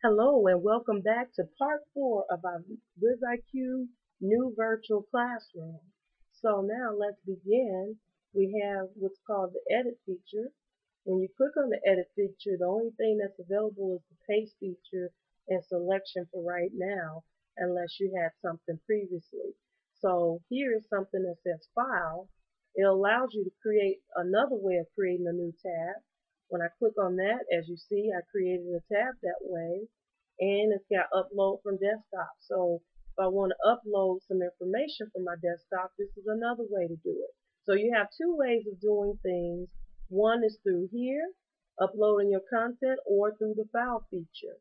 Hello and welcome back to part 4 of our WizIQ new virtual classroom. So now let's begin. We have what's called the edit feature. When you click on the edit feature, the only thing that's available is the paste feature and selection for right now, unless you had something previously. So here is something that says file. It allows you to create another way of creating a new tab. When I click on that, as you see, I created a tab that way, and it's got upload from desktop. So if I want to upload some information from my desktop, this is another way to do it. So you have two ways of doing things. One is through here, uploading your content, or through the file feature.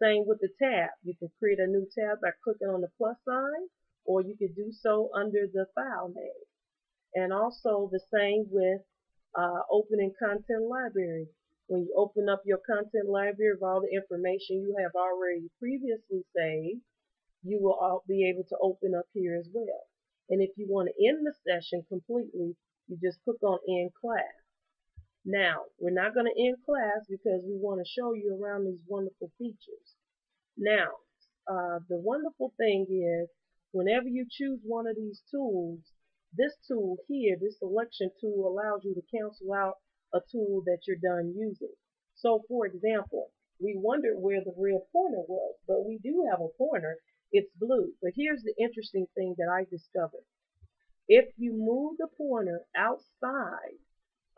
Same with the tab. You can create a new tab by clicking on the plus sign, or you can do so under the file name. And also the same with opening content library. When you open up your content library of all the information you have already previously saved, you will all be able to open up here as well. And if you want to end the session completely, you just click on end class. Now, we're not going to end class because we want to show you around these wonderful features. Now, the wonderful thing is whenever you choose one of these tools, this tool here, this selection tool, allows you to cancel out a tool that you're done using. So for example, we wondered where the red pointer was, but we do have a pointer. It's blue. But here's the interesting thing that I discovered. If you move the pointer outside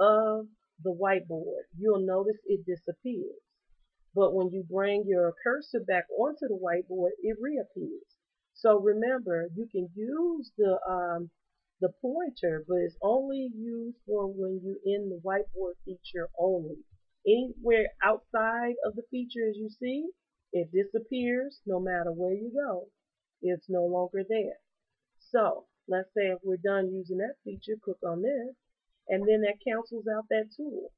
of the whiteboard, you'll notice it disappears. But when you bring your cursor back onto the whiteboard, it reappears. So remember, you can use the pointer, but it's only used for when you're in the whiteboard feature only. Anywhere outside of the feature, as you see, it disappears no matter where you go. It's no longer there. So let's say if we're done using that feature, click on this, and then that cancels out that tool.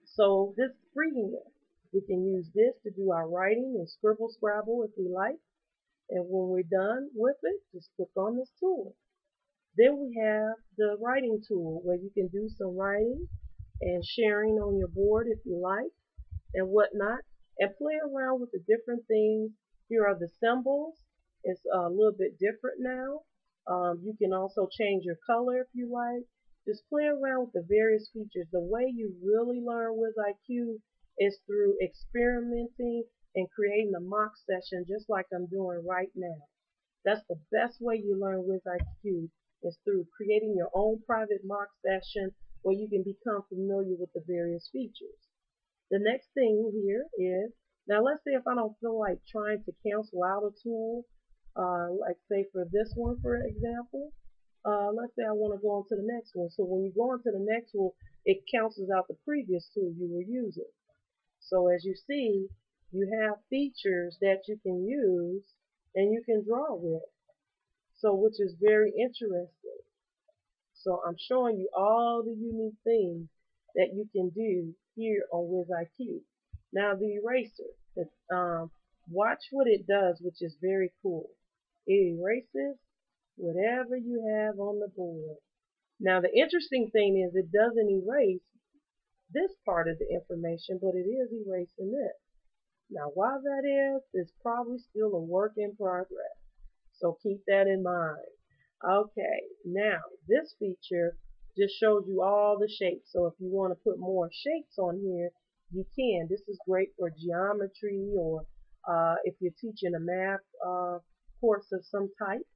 So this is freehand. We can use this to do our writing and scribble scrabble if we like. And when we're done with it, just click on this tool. Then we have the writing tool where you can do some writing and sharing on your board if you like and whatnot, and play around with the different things. Here are the symbols. It's a little bit different now. You can also change your color if you like. Just play around with the various features. The way you really learn with IQ is through experimenting and creating a mock session just like I'm doing right now. That's the best way you learn with IQ is through creating your own private mock session where you can become familiar with the various features. The next thing here is, now let's say if I don't feel like trying to cancel out a tool, like say for this one for example, let's say I want to go on to the next one. So when you go on to the next one, it cancels out the previous tool you were using. So as you see, you have features that you can use and you can draw with. So which is very interesting. So I'm showing you all the unique things that you can do here on WizIQ. Now the eraser, watch what it does, which is very cool. It erases whatever you have on the board. Now the interesting thing is it doesn't erase this part of the information, but it is erasing this. Now why that is probably still a work in progress. So keep that in mind. Okay, now this feature just shows you all the shapes. So if you want to put more shapes on here, you can. This is great for geometry or if you're teaching a math course of some type.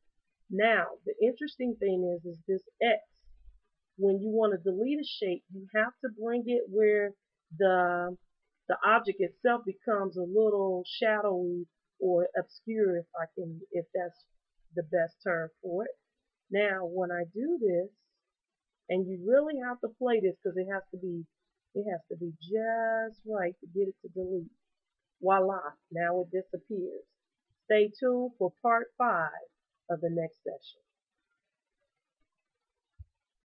Now, the interesting thing is this X. When you want to delete a shape, you have to bring it where the the object itself becomes a little shadowy or obscure if that's the best term for it. Now, when I do this, and you really have to play this because it has to be just right to get it to delete. Voila, now it disappears. Stay tuned for part 5 of the next session.